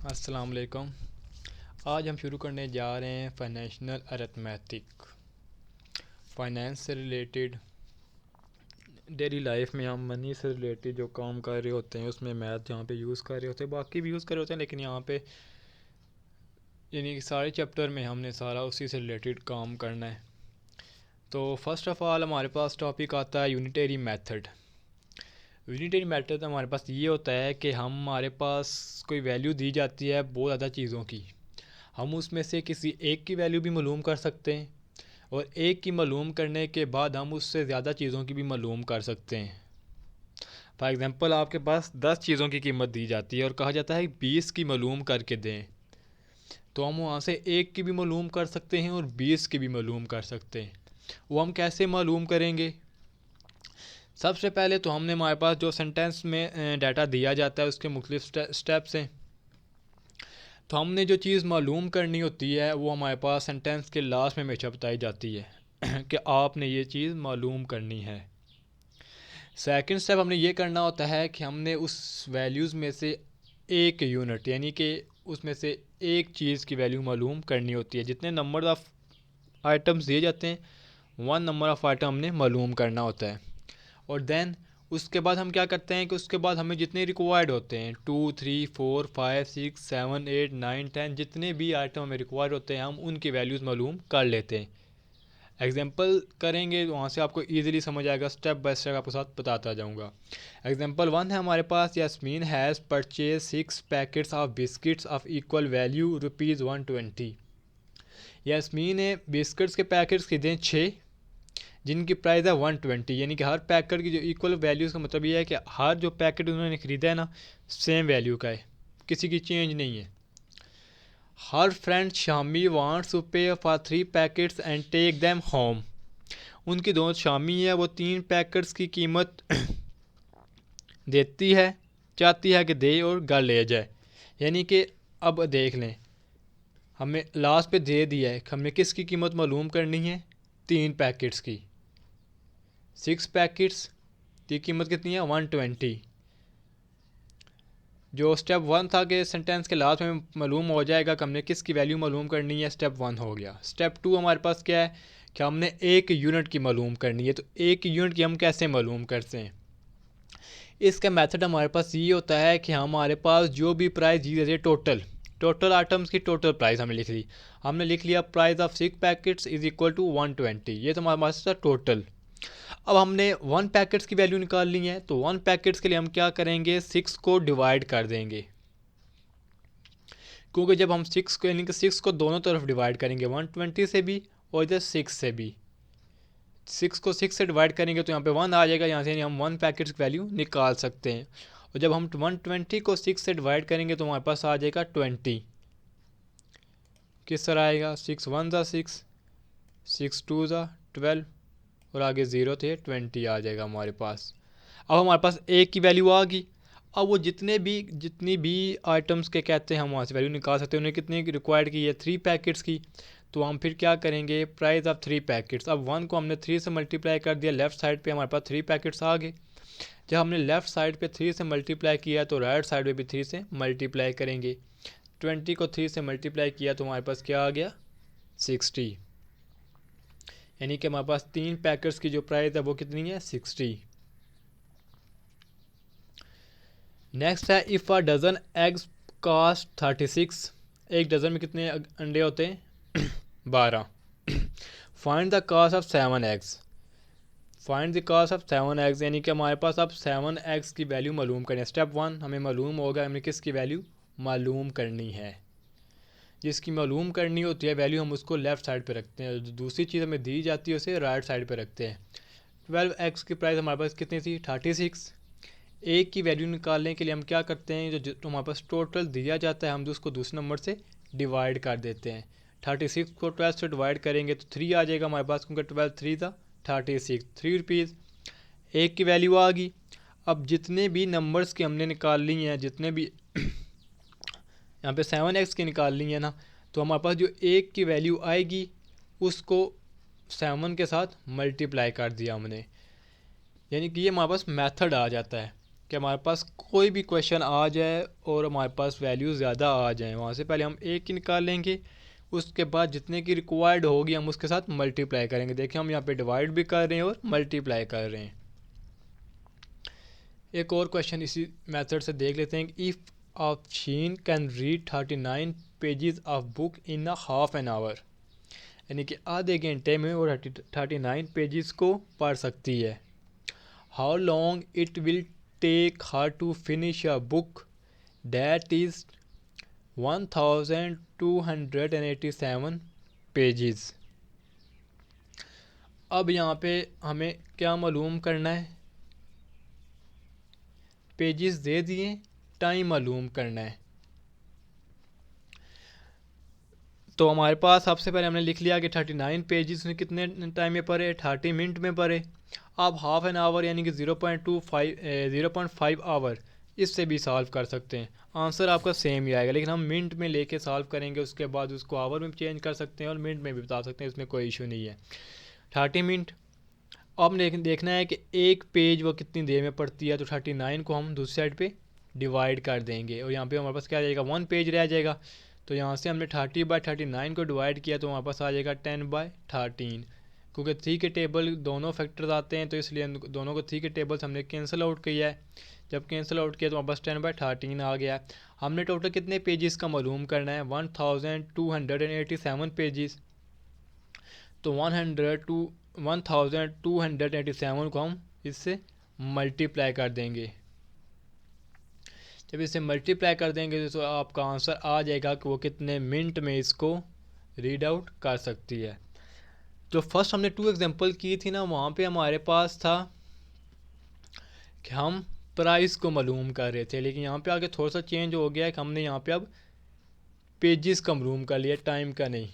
अस्सलाम वालेकुम। आज हम शुरू करने जा रहे हैं फाइनेंशियल अरिथमेटिक। फाइनेंस से रिलेटेड डेली लाइफ में हम मनी से रिलेटेड जो काम कर रहे होते हैं उसमें मैथ जहाँ पे यूज़ कर रहे होते हैं, बाकी भी यूज़ कर रहे होते हैं, लेकिन यहाँ पे यानी कि सारे चैप्टर में हमने सारा उसी से रिलेटेड काम करना है। तो फर्स्ट ऑफ़ ऑल हमारे पास टॉपिक आता है यूनिटरी मेथड। यूनिटरी मेथड हमारे पास ये होता है कि हमारे पास कोई वैल्यू दी जाती है बहुत ज़्यादा चीज़ों की, हम उसमें से किसी एक की वैल्यू भी मालूम कर सकते हैं और एक की मालूम करने के बाद हम उससे ज़्यादा चीज़ों की भी मालूम कर सकते हैं। फॉर एग्ज़ाम्पल आपके पास 10 चीज़ों की कीमत दी जाती है और कहा जाता है 20 की मालूम करके दें, तो हम वहाँ से एक की भी मालूम कर सकते हैं और 20 की भी मालूम कर सकते हैं। वो हम कैसे मालूम करेंगे? सबसे पहले तो हमने हमारे पास जो सेंटेंस में डाटा दिया जाता है उसके मुख्तलिफ स्टेप्स हैं। तो हमने जो चीज़ मालूम करनी होती है वो हमारे पास सेंटेंस के लास्ट में हमेशा बताई जाती है कि आपने ये चीज़ मालूम करनी है। सेकंड स्टेप हमने ये करना होता है कि हमने उस वैल्यूज़ में से एक यूनिट यानी कि उसमें से एक चीज़ की वैल्यू मालूम करनी होती है। जितने नंबर ऑफ़ आइटम्स दिए जाते हैं वन नंबर ऑफ़ आइटम हमने मालूम करना होता है। और देन उसके बाद हम क्या करते हैं कि उसके बाद हमें जितने रिक्वायर्ड होते हैं 2, 3, 4, 5, 6, 7, 8, 9, 10 जितने भी आइटम हमें रिक्वायर्ड होते हैं हम उनकी वैल्यूज़ मालूम कर लेते हैं। एग्जांपल करेंगे वहाँ से आपको ईजिली समझ आएगा, स्टेप बाय स्टेप आपके साथ बताता जाऊँगा। एग्जांपल 1 है हमारे पास, Yasmin has purchase 6 packets of biscuits of equal value ₹120। Yasmin ने बिस्किट्स के पैकेट्स खरीदे 6 जिनकी प्राइस है 120, यानी कि हर पैकेट की जो इक्वल वैल्यूज़ का मतलब ये है कि हर जो पैकेट उन्होंने ख़रीदा है ना सेम वैल्यू का है, किसी की चेंज नहीं है। Her friend Shami wants to pay for 3 packets and take them home. उनकी दोस्त शामी है, वो 3 पैकेट्स की कीमत देती है, चाहती है कि दे और घर ले जाए। यानी कि अब देख लें, हमें लास्ट पे दे दिया है, हमें किसकी कीमत मालूम करनी है? 3 पैकेट्स की। 6 पैकेट्स की कीमत कितनी है? 120। जो स्टेप 1 था कि सेंटेंस के लास्ट में मालूम हो जाएगा कि हमने किसकी वैल्यू मालूम करनी है, स्टेप 1 हो गया। स्टेप 2 हमारे पास क्या है कि हमने एक यूनिट की मालूम करनी है। तो एक यूनिट की हम कैसे मालूम करते हैं? इसका मेथड हमारे पास ये होता है कि हमारे पास जो भी प्राइस दी जाती है टोटल आइटम्स की टोटल प्राइस हमने लिख ली। हमने लिख लिया price of 6 packets is equal to 120। ये तो हमारे पास था टोटल। अब हमने 1 पैकेट्स की वैल्यू निकालनी है, तो 1 पैकेट्स के लिए हम क्या करेंगे? 6 को डिवाइड कर देंगे, क्योंकि जब हम 6 को यानी कि 6 को दोनों तरफ डिवाइड करेंगे 120 से भी और इधर 6 से भी, 6 को 6 से डिवाइड करेंगे तो यहाँ पे 1 आ जाएगा, यहाँ से हम 1 पैकेट्स की वैल्यू निकाल सकते हैं। और जब हम 120 को 6 से डिवाइड करेंगे तो हमारे पास आ जाएगा 20। किस तरह आएगा? 6 1 ज़ा 6, 6 2 ज़ा 12 और आगे 0 थे 20 आ जाएगा हमारे पास। अब हमारे पास एक की वैल्यू आ गई। अब वो जितनी भी आइटम्स के कहते हैं हम वहाँ से वैल्यू निकाल सकते हैं। उन्हें कितनी रिक्वायर्ड की है? 3 पैकेट्स की। तो हम फिर क्या करेंगे? Price of 3 packets. अब 1 को हमने 3 से मल्टीप्लाई कर दिया, लेफ्ट साइड पे हमारे पास 3 पैकेट्स आ गए। जब हमने लेफ्ट साइड पे 3 से मल्टीप्लाई किया तो राइट साइड पे भी 3 से मल्टीप्लाई करेंगे। 20 को 3 से मल्टीप्लाई किया तो हमारे पास क्या आ गया? 60। यानी कि हमारे पास 3 पैकेट्स की जो प्राइस है वो कितनी है? 60। नेक्स्ट है, if a dozen eggs cost 36। एक डज़न में कितने अंडे होते हैं? 12। Find the cost of 7 eggs. Find the cost of 7 eggs, यानी कि हमारे पास अब 7 एग्स की वैल्यू मालूम करनी है। स्टेप 1 हमें मालूम होगा हमें किसकी वैल्यू मालूम करनी है। जिसकी मालूम करनी होती है वैल्यू हम उसको लेफ़्ट साइड पे रखते हैं, जो दूसरी चीज़ हमें दी जाती है उसे राइट साइड पे रखते हैं। 12 एग्स की प्राइस हमारे पास कितनी थी? 36। एक की वैल्यू निकालने के लिए हम क्या करते हैं, जो हमारे पास टोटल दिया जाता है हम उसको दूसरे नंबर से डिवाइड कर देते हैं। 36 को 12 से डिवाइड करेंगे तो 3 आ जाएगा हमारे पास, क्योंकि 12 3 था 36, 3 रुपीज़। एक की वैल्यू आ गई। अब जितने भी नंबर्स की हमने निकाल ली हैं, जितने भी यहाँ पे 7 एक्स की निकाल ली है ना, तो हमारे पास जो एक की वैल्यू आएगी उसको 7 के साथ मल्टीप्लाई कर दिया हमने। यानी कि ये हमारे पास मेथड आ जाता है। कि हमारे पास कोई भी क्वेश्चन आ जाए और हमारे पास वैल्यू ज़्यादा आ जाए, वहाँ से पहले हम एक ही निकाल लेंगे, उसके बाद जितने की रिक्वायर्ड होगी हम उसके साथ मल्टीप्लाई करेंगे। देखिए हम यहाँ पे डिवाइड भी कर रहे हैं और मल्टीप्लाई कर रहे हैं। एक और क्वेश्चन इसी मेथड से देख लेते हैं। If Afsheen can read 39 pages of book in a half an hour, यानी कि आधे घंटे में वो 39 पेजेस को पढ़ सकती है। How long it will take her to finish a book that is 1287 pages. अब यहाँ पे हमें क्या मालूम करना है, पेजेस दे दिए, टाइम मालूम करना है। तो हमारे पास सबसे पहले हमने लिख लिया कि 39 पेजेस ने कितने टाइम में पढ़े, 30 मिनट में पढ़े। अब हाफ एन आवर यानी कि 0.5 आवर, इससे भी सॉल्व कर सकते हैं, आंसर आपका सेम ही आएगा। लेकिन हम मिनट में लेके सॉल्व करेंगे, उसके बाद उसको आवर में चेंज कर सकते हैं और मिनट में भी बता सकते हैं, इसमें कोई इशू नहीं है। 30 मिनट। अब देखना है कि एक पेज वो कितनी देर में पढ़ती है, तो 39 को हम दूसरी साइड पे डिवाइड कर देंगे और यहाँ पे हमारे पास क्या आ जाएगा, 1 पेज रह जाएगा। तो यहाँ से हमने 30/39 को डिवाइड किया तो हमारे पास आ जाएगा 10/13, क्योंकि 3 के टेबल दोनों फैक्टर्स आते हैं तो इसलिए दोनों को 3 के टेबल से हमने कैंसिल आउट किया है। जब कैंसिल आउट किया तो हमारे पास 10/13 आ गया। हमने टोटल कितने पेजेस का मालूम करना है, 1287 पेजेस। तो 1287 को हम इससे मल्टीप्लाई कर देंगे। जब इसे मल्टीप्लाई कर देंगे तो आपका आंसर आ जाएगा कि वो कितने मिनट में इसको रीड आउट कर सकती है। तो फर्स्ट हमने 2 एग्जांपल की थी ना, वहाँ पे हमारे पास था कि हम प्राइस को मालूम कर रहे थे, लेकिन यहाँ पे आगे थोड़ा सा चेंज हो गया है कि हमने यहाँ पे अब पेजेस का मालूम कर लिया, टाइम का नहीं।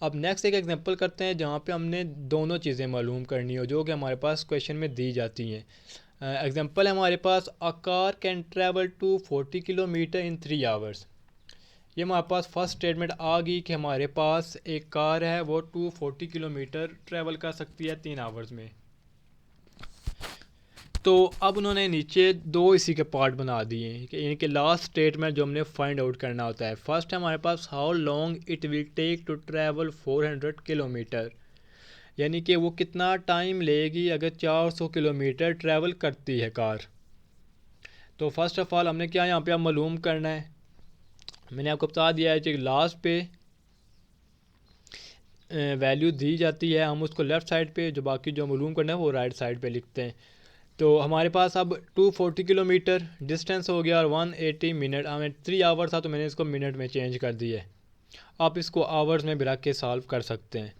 अब नेक्स्ट एक एग्जांपल करते हैं जहाँ पे हमने दोनों चीज़ें मालूम करनी हो जो कि हमारे पास क्वेश्चन में दी जाती हैं। एग्जांपल है हमारे पास, a car can travel to 40 kilometre in 3 hours. ये हमारे पास फर्स्ट स्टेटमेंट आ गई कि हमारे पास एक कार है वो 240 किलोमीटर ट्रैवल कर सकती है 3 आवर्स में। तो अब उन्होंने नीचे दो इसी के पार्ट बना दिए हैं कि इनके लास्ट स्टेटमेंट जो हमने फाइंड आउट करना होता है। फर्स्ट है हमारे पास, how long it will take to travel 400 kilometre, यानी कि वो कितना टाइम लेगी अगर 400 किलोमीटर ट्रैवल करती है कार। तो फर्स्ट ऑफ ऑल हमने क्या यहाँ पे अब मालूम करना है, मैंने आपको बता दिया है कि लास्ट पे वैल्यू दी जाती है, हम उसको लेफ़्ट साइड पे, जो बाकी जो मालूम करना है वो राइट साइड पे लिखते हैं। तो हमारे पास अब 240 किलोमीटर डिस्टेंस हो गया और 180 मिनट, हमें 3 आवर था तो मैंने इसको मिनट में चेंज कर दिया है। आप इसको आवर्स में भी रख के सॉल्व कर सकते हैं।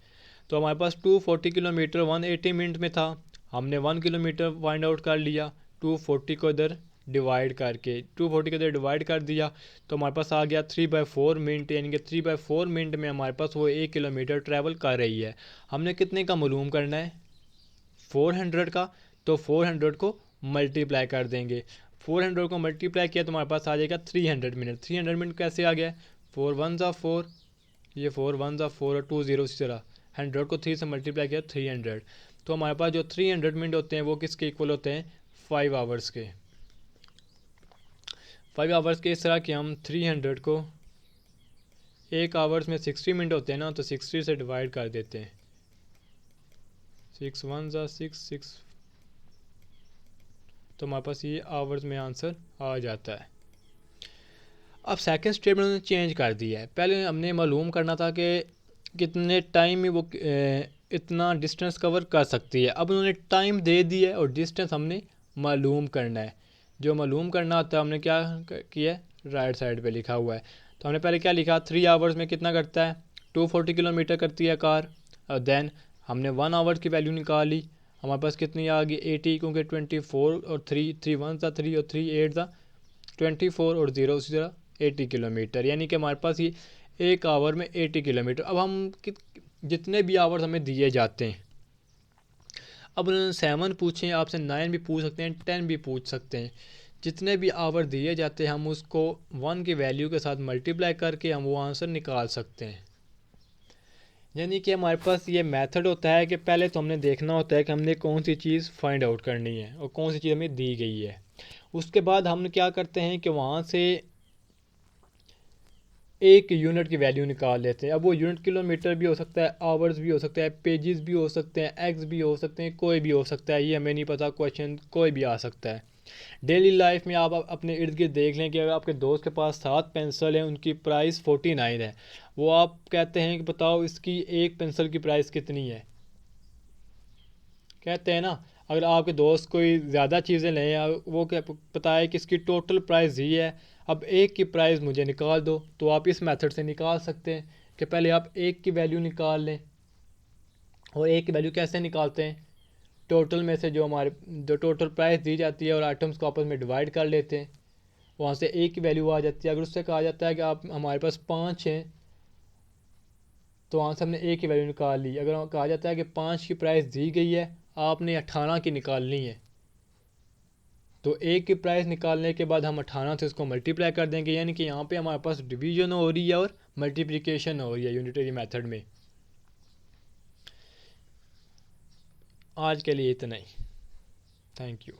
तो हमारे पास 240 किलोमीटर 180 मिनट में था, हमने 1 किलोमीटर फाइंड आउट कर लिया, 240 को इधर डिवाइड करके 240 को इधर डिवाइड कर दिया तो हमारे पास आ गया 3/4 मिनट, यानी कि 3/4 मिनट में हमारे पास वो 1 किलोमीटर ट्रैवल कर रही है। हमने कितने का मालूम करना है, 400 का। तो 400 को मल्टीप्लाई कर देंगे, 400 को मल्टीप्लाई किया तो हमारे पास आ जाएगा 300 मिनट। 300 मिनट कैसे आ गया, 4 1 ज़ा 4, ये 4 1 ज़ा 4 और 2 0 इसी तरह 100 को 3 से मल्टीप्लाई किया 300। तो हमारे पास जो 300 मिनट होते हैं वो किसके इक्वल होते हैं, 5 आवर्स के। 5 आवर्स के इस तरह कि हम 300 को, एक आवर्स में 60 मिनट होते हैं ना, तो 60 से डिवाइड कर देते हैं, 6 1 ज़ा 6 6, तो हमारे पास ये आवर्स में आंसर आ जाता है। अब सेकंड स्टेटमेंट उन्होंने चेंज कर दिया है, पहले हमने मालूम करना था कि कितने टाइम में वो इतना डिस्टेंस कवर कर सकती है। अब उन्होंने टाइम दे दिया है और डिस्टेंस हमने मालूम करना है। जो मालूम करना होता है हमने क्या किया है, राइट साइड पे लिखा हुआ है। तो हमने पहले क्या लिखा, 3 आवर्स में कितना करता है, 240 किलोमीटर करती है कार। और देन हमने 1 आवर की वैल्यू निकाली, हमारे पास कितनी आ गई 80, क्योंकि 24 और 3 3 1 ज़ा 3 और 3 8 ज़ा 24 और 0 उसी तरह 80 किलोमीटर, यानी कि हमारे पास ये एक आवर में 80 किलोमीटर। अब हम जितने भी आवर्स हमें दिए जाते हैं, अब उन्होंने 7 पूछे, आपसे 9 भी पूछ सकते हैं, 10 भी पूछ सकते हैं, जितने भी आवर दिए जाते हैं हम उसको 1 की वैल्यू के साथ मल्टीप्लाई करके हम वो आंसर निकाल सकते हैं। यानी कि हमारे पास ये मेथड होता है कि पहले तो हमने देखना होता है कि हमने कौन सी चीज़ फाइंड आउट करनी है और कौन सी चीज़ हमें दी गई है। उसके बाद हम क्या करते हैं कि वहाँ से एक यूनिट की वैल्यू निकाल लेते हैं। अब वो यूनिट किलोमीटर भी हो सकता है, आवर्स भी हो सकता है, पेजेस भी हो सकते हैं, एक्स भी हो सकते हैं, कोई भी हो सकता है, ये हमें नहीं पता, क्वेश्चन कोई भी आ सकता है। डेली लाइफ में आप अपने इर्द गिर्द देख लें कि अगर आपके दोस्त के पास 7 पेंसिल हैं, उनकी प्राइस 49 है, वो आप कहते हैं कि बताओ इसकी एक पेंसिल की प्राइस कितनी है, कहते हैं ना। अगर आपके दोस्त कोई ज़्यादा चीज़ें लें या वो क्या पता है कि इसकी टोटल प्राइस ही है, अब एक की प्राइस मुझे निकाल दो, तो आप इस मेथड से निकाल सकते हैं कि पहले आप एक की वैल्यू निकाल लें। और एक की वैल्यू कैसे निकालते हैं, टोटल में से जो टोटल प्राइस दी जाती है और आइटम्स को आपस में डिवाइड कर लेते हैं, वहाँ से एक की वैल्यू आ जाती है। अगर उससे कहा जाता है कि आप हमारे पास 5 हैं, तो वहाँ से हमने एक की वैल्यू निकाल ली। अगर कहा जाता है कि 5 की प्राइस दी गई है, आपने 18 की निकालनी है, तो एक की प्राइस निकालने के बाद हम 18 से उसको मल्टीप्लाई कर देंगे, यानी कि यहाँ पे हमारे पास डिवीजन हो रही है और मल्टीप्लिकेशन हो रही है यूनिटरी मेथड में। आज के लिए इतना ही। Thank you.